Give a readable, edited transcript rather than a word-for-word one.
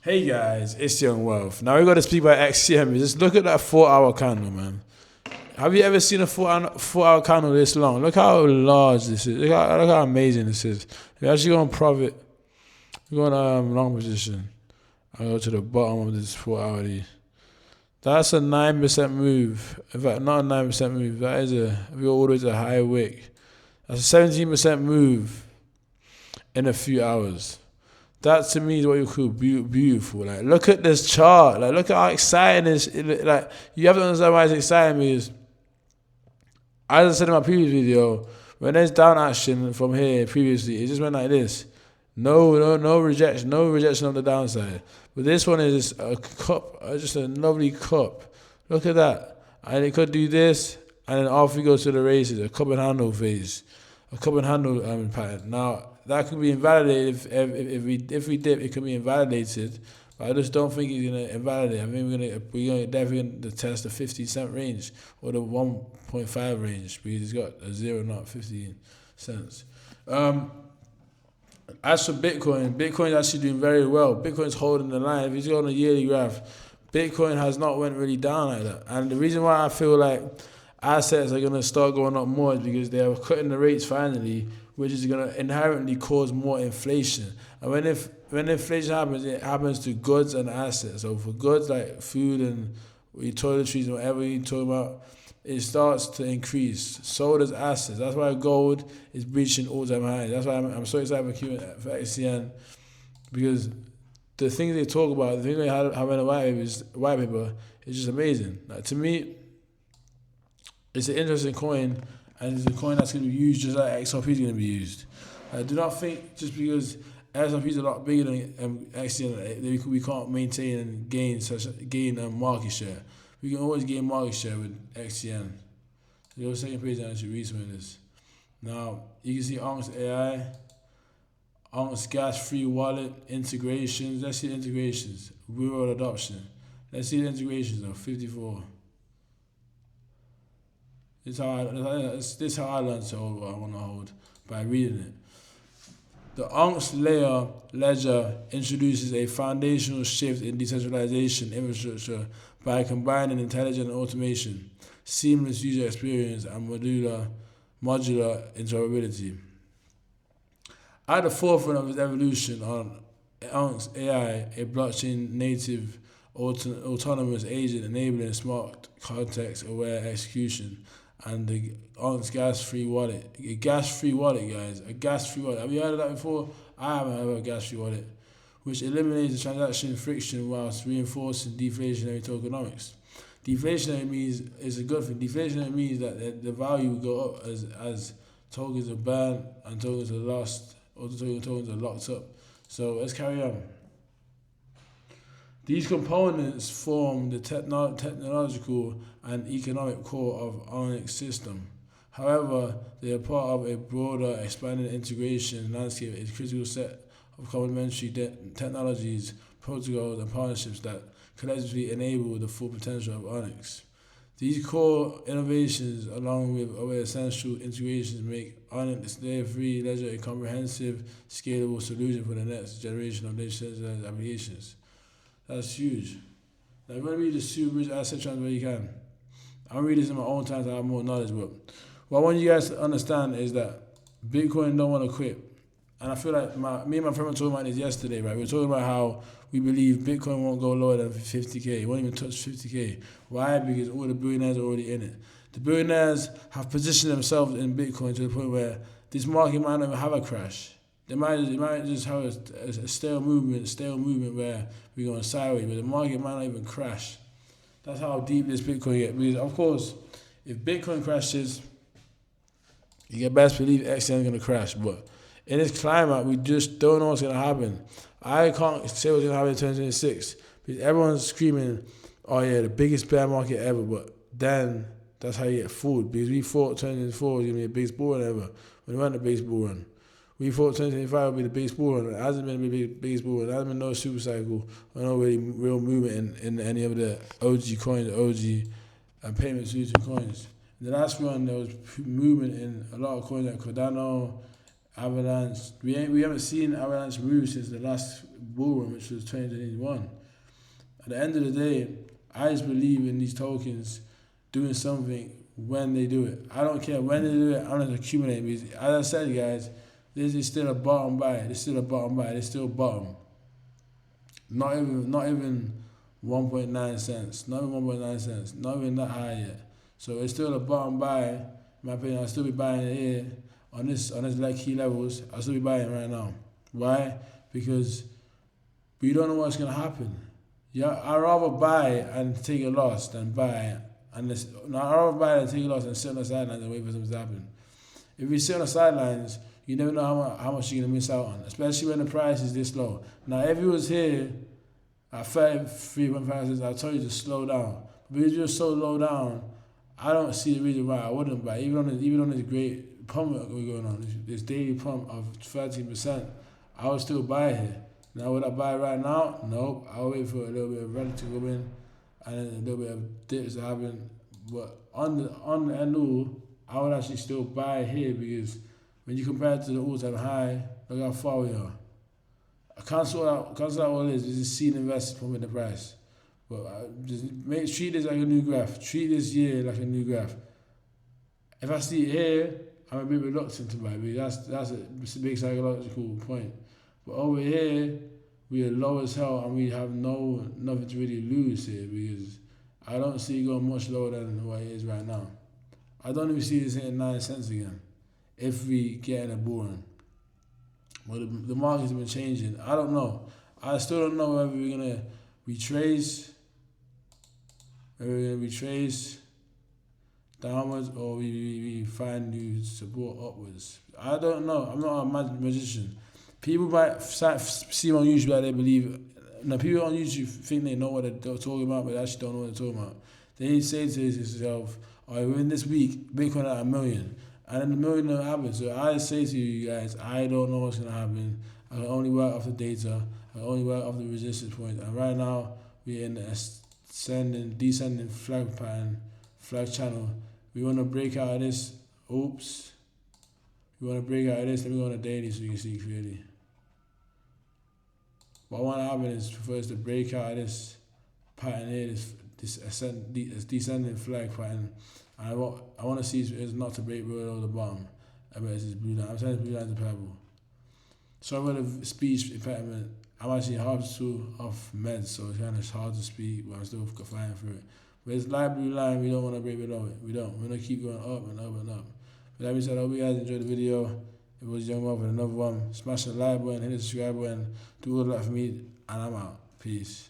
Hey guys, it's Young Wealth. Now we got to speak about XCM. Just look at that 4 hour candle, man. Have you ever seen a 4 hour candle this long? Look how large this is. Look how amazing this is. We're actually going profit. We're going long position. I go to the bottom of this 4 hour. That's a 9% move. In fact, not a 9% move. That is we go all the way to a high wick. That's a 17% move in a few hours. That to me is what you call beautiful. Like, look at this chart. Like, look at how exciting this. Like, you have to understand why it's exciting because, as I said in my previous video, when there's down action from here previously, it just went like this. No rejection on the downside. But this one is a cup, just a lovely cup. Look at that. And it could do this, and then off we go to the races, a cup and handle phase, a cup and handle pattern. Now, that could be invalidated if we dip, it could be invalidated. But I just don't think it's gonna invalidate. I think we're definitely gonna test the 50 cent range or the 1.5 range because it's got a 0, not 15 cents. As for Bitcoin's actually doing very well. Bitcoin's holding the line. If you go on a yearly graph, Bitcoin has not went really down like that. And the reason why I feel like assets are going to start going up more is because they are cutting the rates finally, which is going to inherently cause more inflation. And when inflation happens, it happens to goods and assets. So for goods like food and toiletries and whatever you're talking about, it starts to increase. So does assets. That's why gold is breaching all-time highs. That's why I'm so excited for XCN, because the things they talk about, the things they have in a white paper is just amazing. Like, to me, it's an interesting coin, and it's a coin that's going to be used just like XRP is going to be used. I do not think just because XRP is a lot bigger than XCN, we can't maintain and gain market share. We can always gain market share with XCN. So your second page, I should read some of this. Now, you can see Onyx AI, Onyx gas-free wallet integrations. Let's see the integrations. Real-world adoption. Let's see the integrations of 54. This is how I learned to hold what I want to hold, by reading it. The Onyx layer ledger introduces a foundational shift in decentralization infrastructure by combining intelligent automation, seamless user experience, and modular interoperability. At the forefront of its evolution on Onyx AI, a blockchain-native autonomous agent enabling smart context-aware execution, and the Onyx gas-free wallet. A gas-free wallet, guys. A gas-free wallet. Have you heard of that before? I haven't heard of a gas-free wallet, which eliminates the transaction friction whilst reinforcing deflationary tokenomics. Deflationary means it's a good thing. Deflationary means that the value will go up as tokens are banned and tokens are lost, or the tokens are locked up. So let's carry on. These components form the technological and economic core of Onyx system. However, they are part of a broader, expanded integration landscape, a critical set of complementary technologies, protocols, and partnerships that collectively enable the full potential of Onyx. These core innovations, along with other essential integrations, make Onyx layer-free ledger a comprehensive, scalable solution for the next generation of decentralized applications. That's huge. Now, I'm going to read the super rich asset transfer you can. I'm reading this in my own time to have more knowledge, but what I want you guys to understand is that Bitcoin don't want to quit. And I feel like me and my friend were talking about this yesterday, right? We were talking about how we believe Bitcoin won't go lower than 50K. It won't even touch 50K. Why? Because all the billionaires are already in it. The billionaires have positioned themselves in Bitcoin to the point where this market might not even have a crash. It might just have a stale movement where we're going sideways, but the market might not even crash. That's how deep this Bitcoin gets. Because, of course, if Bitcoin crashes, you can best believe XCM is going to crash. But in this climate, we just don't know what's going to happen. I can't say what's going to happen in 2026 because everyone's screaming, oh yeah, the biggest bear market ever. But then that's how you get fooled, because we thought 2024 was going to be the biggest bull run ever when it wasn't the biggest bull run. We thought 2025 would be the biggest bull run. It hasn't been the biggest bull run. There hasn't been no super cycle or no really real movement in any of the OG coins, OG and payment solution coins. In the last run, there was movement in a lot of coins like Cardano Avalanche. We haven't seen Avalanche move since the last bull run, which was 2021. At the end of the day, I just believe in these tokens doing something when they do it. I don't care when they do it. I'm not accumulating because, as I said, guys, this is still a bottom buy. It's still a bottom buy. It's still bottom. Not even 1.9 cents. Not even 1.9 cents. Not even that high yet. So it's still a bottom buy. In my opinion, I'll still be buying it here on this like key levels. I'll still be buying it right now. Why? Because we don't know what's gonna happen. Yeah, I'd rather buy and take a loss than buy and I'd rather buy and take a loss and sit on the sidelines and wait for something to happen. If you sit on the sidelines, you never know how much you're gonna miss out on, especially when the price is this low. Now, if it was here at 33.5 cents, I'll tell you to slow down. But because you're so low down, I don't see the reason why I wouldn't buy. Even on this great pump that we're going on, this daily pump of 13%, I would still buy here. Now, would I buy right now? Nope. I'll wait for a little bit of rally to go in and then a little bit of dips to happen. But on the annual, I would actually still buy here because when you compare it to the all-time high, look how far we are. I can't sort out what it is. This is seed invested from the price. But just treat this like a new graph. Treat this year like a new graph. If I see it here, I'm a bit reluctant to buy because that's a big psychological point. But over here, we are low as hell and we have nothing to really lose here because I don't see it going much lower than what it is right now. I don't even see this hitting 9 cents again if we get in a bull run. Well, the market's been changing. I don't know. I still don't know whether we're going to retrace downwards or we find new support upwards. I don't know. I'm not a magician. People might see on YouTube that they believe. Now, people on YouTube think they know what they're talking about, but they actually don't know what they're talking about. They say to themselves, "All right, within this week, Bitcoin at $1 million," and then the million never happens. So I say to you guys, I don't know what's gonna happen. I can only work off the data. I can only work off the resistance point. And right now, we're in a descending flag pattern, flag channel. We want to break out of this. Oops. We want to break out of this. Let me go on a daily so you can see clearly. What want to happen is for us to break out of this pattern here, this descending flag pattern. And I want to see it's not to break below the bottom. I bet it's this blue line. I'm saying this blue line to purple. Sorry about the speech impediment. I'm actually half off meds, so it's kind of hard to speak, but I'm still flying through it. But it's light blue line, we don't want to break below it. We don't. We're going to keep going up and up and up. But that being said, I hope you guys enjoyed the video. It was Young Mark with another one. Smash the like button, hit the subscribe button, do all that for me, and I'm out. Peace.